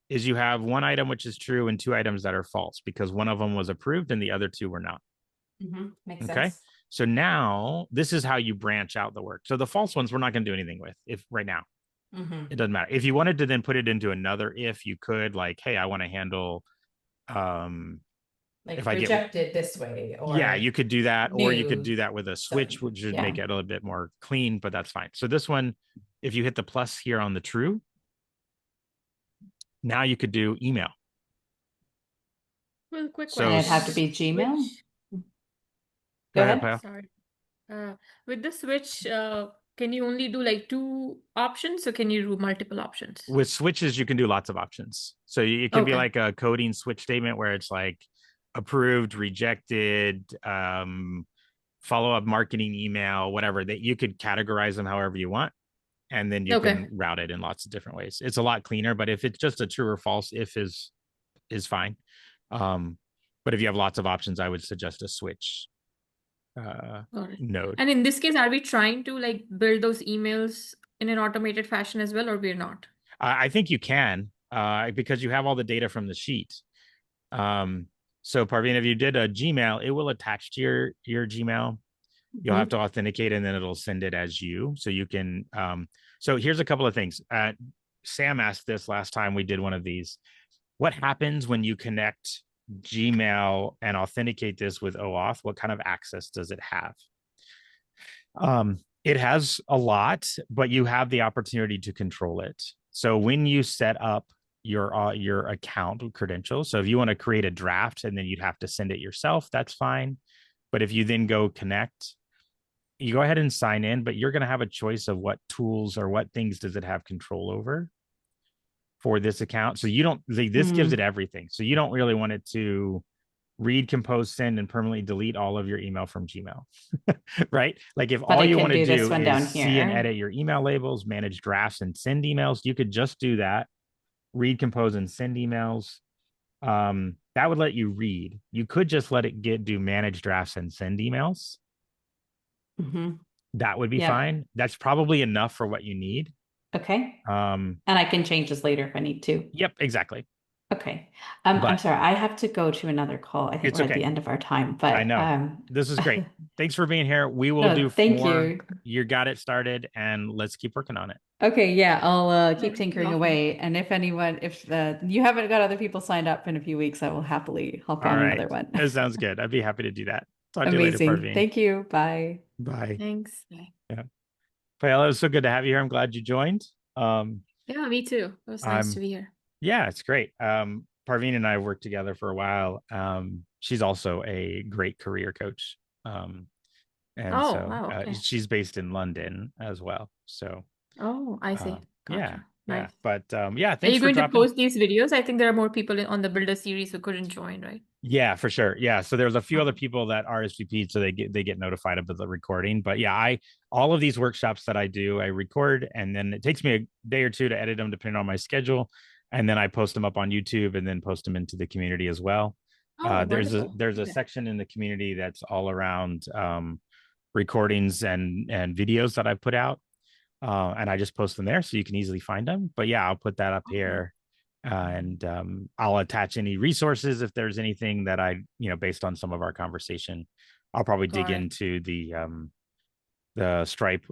is you have one item which is true and two items that are false, because one of them was approved and the other two were not. Makes Okay. sense. So now this is how you branch out the work. So the false ones we're not going to do anything with if right now. It doesn't matter. If you wanted to then put it into another if, you could, like, hey, I want to handle Like if I rejected this way, or yeah, you could do that, or you could new. do that with a switch, which would Yeah. make it a little bit more clean, but that's fine. So this one, if you hit the plus here on the true, now you could do email. Well, quick So And question. it'd have to be Gmail. Switch- Go ahead, Payal. Sorry. With the switch, can you only do like two options, or can you do multiple options? With switches, you can do lots of options. So it can be like a coding switch statement where it's like approved, rejected, follow-up marketing email, whatever, that you could categorize them however you want. And then you can route it in lots of different ways. It's a lot cleaner, but if it's just a true or false, if is fine. But if you have lots of options, I would suggest a switch node. And in this case, are we trying to like build those emails in an automated fashion as well, or we're not? I think you can, because you have all the data from the sheet. So Parveen, if you did a Gmail, it will attach to your Gmail. You'll have to authenticate, and then it'll send it as you. So you can, so here's a couple of things. Sam asked this last time we did one of these. What happens when you connect Gmail and authenticate this with OAuth? What kind of access does it have? It has a lot, but you have the opportunity to control it. So when you set up your account credentials, so if you want to create a draft and then you'd have to send it yourself, that's fine. But if you then go connect, you go ahead and sign in, but you're going to have a choice of what tools or what things does it have control over for this account. So you don't, this gives it everything. So you don't really want it to read, compose, send, and permanently delete all of your email from Gmail, right? Like if all you want to do is see and edit your email labels, manage drafts, and send emails, you could just do that. Read, compose, and send emails. That would let you read. You could just let it do manage drafts and send emails. That would be fine. That's probably enough for what you need. Okay. And I can change this later if I need to. Yep, exactly. Okay. I'm sorry, I have to go to another call. I think we're at the end of our time, but I know. This is great. Thanks for being here. We will do thank more. you. You got it started, and let's keep working on it. Okay, yeah, I'll keep tinkering away. And if you haven't got other people signed up in a few weeks, I will happily hop on another one. That sounds good. I'd be happy to do that. Talk to you later, Parveen. Thank you. Bye. Bye. Thanks. Bye. Yeah. Payal, it was so good to have you here. I'm glad you joined. Yeah, me too. It was nice to be here. Yeah, it's great. Parveen and I have worked together for a while. She's also a great career coach. She's based in London as well. So I see. Gotcha. Yeah. But thanks. Are you going to post these videos? I think there are more people on the Builder series who couldn't join, right? Yeah, for sure. Yeah. So there's a few other people that RSVP'd, so they get notified of the recording. But yeah, all of these workshops that I do, I record, and then it takes me a day or two to edit them depending on my schedule. And then I post them up on YouTube and then post them into the community as well. There's a section in the community that's all around recordings and videos that I've put out. And I just post them there so you can easily find them. But yeah, I'll put that up here. And I'll attach any resources if there's anything that I, based on some of our conversation. I'll probably dig Got it. into the Stripe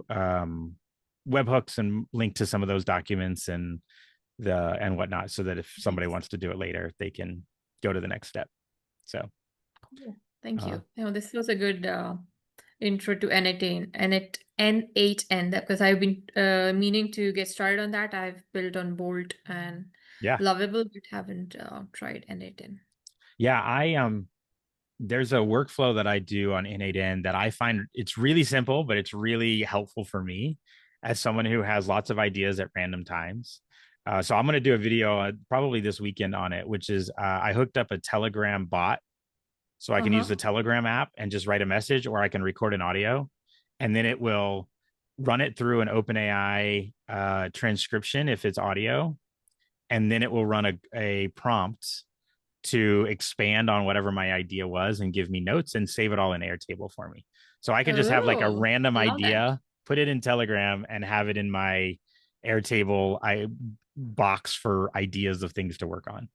webhooks and link to some of those documents and whatnot, so that if somebody wants to do it later, they can go to the next step. So Cool. Thank you. This was a good intro to n8n, because I've been meaning to get started on that. I've built on Bolt and yeah, Lovable, but haven't tried n8n. yeah, there's a workflow that I do on n8n that I find it's really simple, but it's really helpful for me as someone who has lots of ideas at random times. So I'm going to do a video probably this weekend on it, which is I hooked up a Telegram bot, so I can use the Telegram app and just write a message, or I can record an audio, and then it will run it through an OpenAI transcription if it's audio, and then it will run a prompt to expand on whatever my idea was and give me notes and save it all in Airtable for me. So I can just have like a random idea, put it in Telegram, and have it in my Airtable box for ideas of things to work on.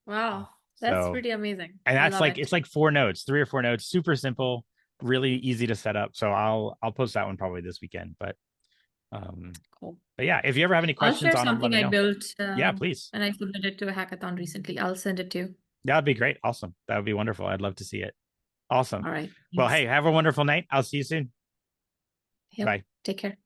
Wow, that's pretty amazing. And that's like, it's like 4 notes, 3 or 4 notes, super simple, really easy to set up. So I'll post that one probably this weekend. But cool. But yeah, if you ever have any questions on something I built, yeah, please. and I submitted to a hackathon recently. I'll send it to you. That would be great. Awesome. That would be wonderful. I'd love to see it. Awesome. All right. Well, hey, have a wonderful night. I'll see you soon. Yep. Bye. Take care.